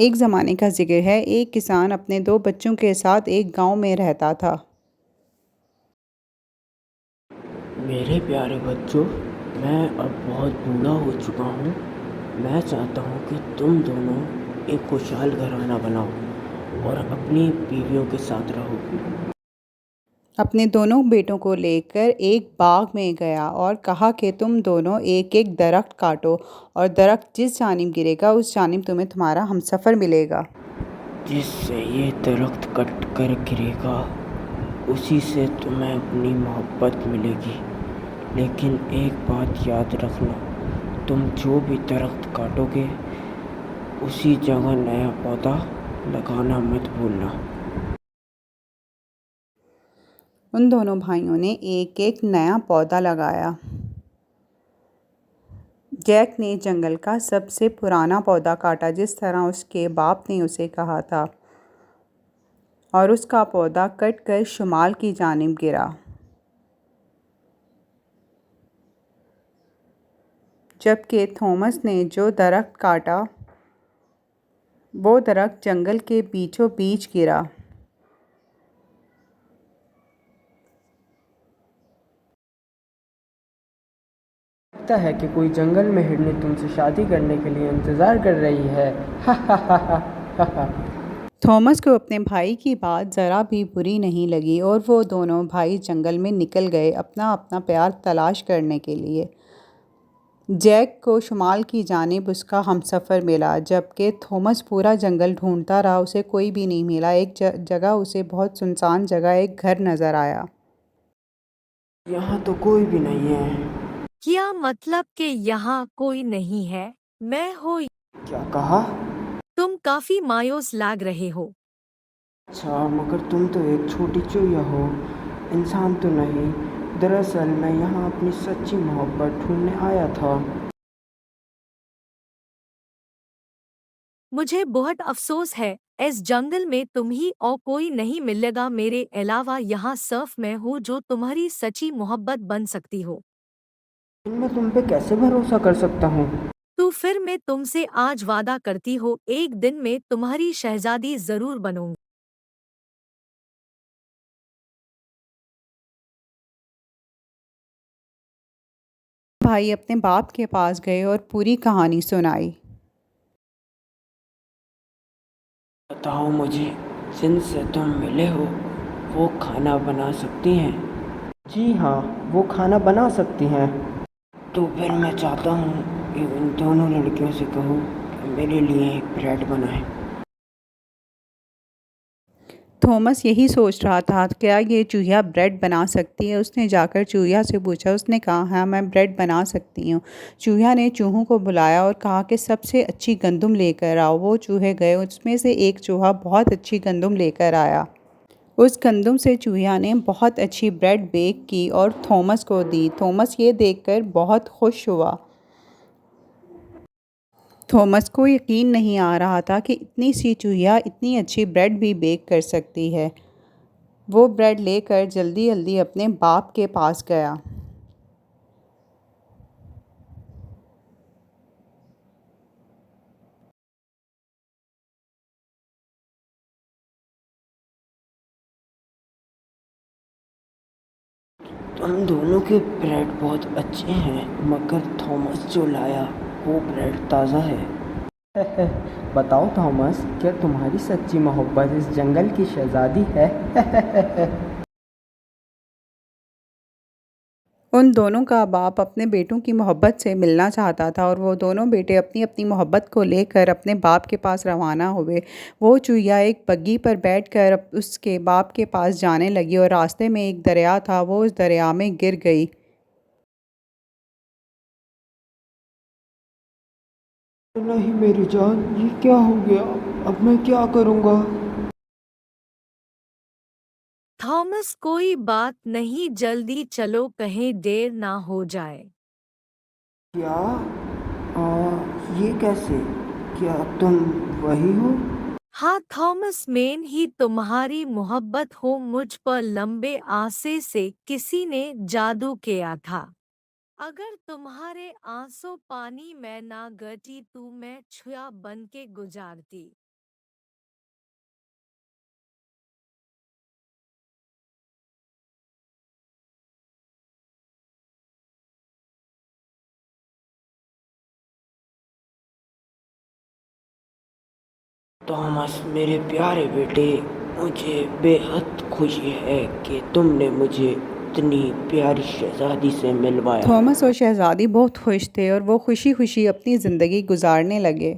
एक ज़माने का ज़िक्र है, एक किसान अपने 2 बच्चों के साथ एक गाँव में रहता था। मेरे प्यारे बच्चों, मैं अब बहुत बूढ़ा हो चुका हूँ। मैं चाहता हूँ कि तुम दोनों एक खुशहाल घराना बनाओ और अपनी बीवियों के साथ रहो। अपने दोनों बेटों को लेकर एक बाग में गया और कहा कि तुम दोनों एक-एक दरख्त काटो और दरख्त जिस जानिब गिरेगा उस जानिब तुम्हें तुम्हारा हमसफ़र मिलेगा। जिससे ये दरख्त कट कर गिरेगा, उसी से तुम्हें अपनी मोहब्बत मिलेगी। लेकिन एक बात याद रखना, तुम जो भी दरख्त काटोगे, उसी जगह नया पौधा लगाना मत भूलना। उन दोनों भाइयों ने एक-एक नया पौधा लगाया। जैक ने जंगल का सबसे पुराना पौधा काटा जिस तरह उसके बाप ने उसे कहा था, और उसका पौधा कट कर शुमाल की जानिब गिरा। जबकि थॉमस ने जो दरख्त काटा वो दरख्त जंगल के बीचों बीच गिरा। लगता है कि कोई जंगल में हिरनी तुमसे शादी करने के लिए इंतज़ार कर रही है। हा हा हा हा हा हा। थॉमस को अपने भाई की बात ज़रा भी बुरी नहीं लगी और वो दोनों भाई जंगल में निकल गए अपना अपना प्यार तलाश करने के लिए। जैक को शुमाल की जानिब उसका हमसफ़र मिला, जबकि थॉमस पूरा जंगल ढूंढता रहा, उसे कोई भी नहीं मिला। एक जगह उसे बहुत सुनसान जगह एक घर नज़र आया। यहाँ तो कोई भी नहीं है। क्या मतलब कि यहाँ कोई नहीं है? मैं हूँ। क्या कहा? तुम काफी मायूस लग रहे हो। अच्छा, मगर तुम तो एक छोटी चूहिया हो, इंसान तो नहीं। दरअसल मैं यहाँ अपनी सच्ची मोहब्बत ढूंढने आया था। मुझे बहुत अफसोस है, इस जंगल में तुम ही और कोई नहीं मिलेगा मेरे अलावा। यहाँ सिर्फ मैं हूँ जो तुम्हारी सच्ची मोहब्बत बन सकती हो। मैं तुम पे कैसे भरोसा कर सकता हूँ? तो फिर मैं तुमसे आज वादा करती हूँ, एक दिन में तुम्हारी शहजादी जरूर बनूंगी। भाई अपने बाप के पास गए और पूरी कहानी सुनाई। बताओ मुझे, जिनसे तुम मिले हो वो खाना बना सकती हैं? जी हाँ, वो खाना बना सकती हैं। तो फिर मैं चाहता हूँ कि उन दोनों लड़कियों से कहो कि मेरे लिए एक ब्रेड बनाए। थॉमस यही सोच रहा था, क्या ये चूहिया ब्रेड बना सकती है। उसने जाकर चूहिया से पूछा। उसने कहा, हाँ मैं ब्रेड बना सकती हूँ। चूहिया ने चूहों को बुलाया और कहा कि सबसे अच्छी गंदुम लेकर आओ। वो चूहे गए, उसमें से एक चूहा बहुत अच्छी गंदुम लेकर आया। उस गंदुम से चूहिया ने बहुत अच्छी ब्रेड बेक की और थॉमस को दी। थॉमस ये देखकर बहुत खुश हुआ। थॉमस को यकीन नहीं आ रहा था कि इतनी सी चूहिया इतनी अच्छी ब्रेड भी बेक कर सकती है। वो ब्रेड लेकर जल्दी जल्दी अपने बाप के पास गया। तुम दोनों के ब्रेड बहुत अच्छे हैं, मगर थॉमस जो लाया वो ब्रेड ताज़ा है। बताओ थॉमस, क्या तुम्हारी सच्ची मोहब्बत इस जंगल की शहजादी है? उन दोनों का बाप अपने बेटों की मोहब्बत से मिलना चाहता था और वो दोनों बेटे अपनी अपनी मोहब्बत को लेकर अपने बाप के पास रवाना हुए। वो चूहिया एक बग्घी पर बैठकर उसके बाप के पास जाने लगी और रास्ते में एक दरिया था, वो उस दरिया में गिर गई। नहीं मेरी जान, ये क्या हो गया? अब मैं क्या करूँगा? थॉमस कोई बात नहीं, जल्दी चलो कहीं देर ना हो जाए। क्या? ये कैसे? क्या तुम वही हो? हाँ थॉमस, मैं ही तुम्हारी मोहब्बत हो। मुझ पर लंबे आसे से किसी ने जादू किया था। अगर तुम्हारे आंसू पानी में ना गिरती तो मैं छुआ बन के गुजारती। थॉमस मेरे प्यारे बेटे, मुझे बेहद खुशी है कि तुमने मुझे इतनी प्यारी शहजादी से मिलवाया। थॉमस और शहजादी बहुत खुश थे और वो खुशी खुशी अपनी ज़िंदगी गुजारने लगे।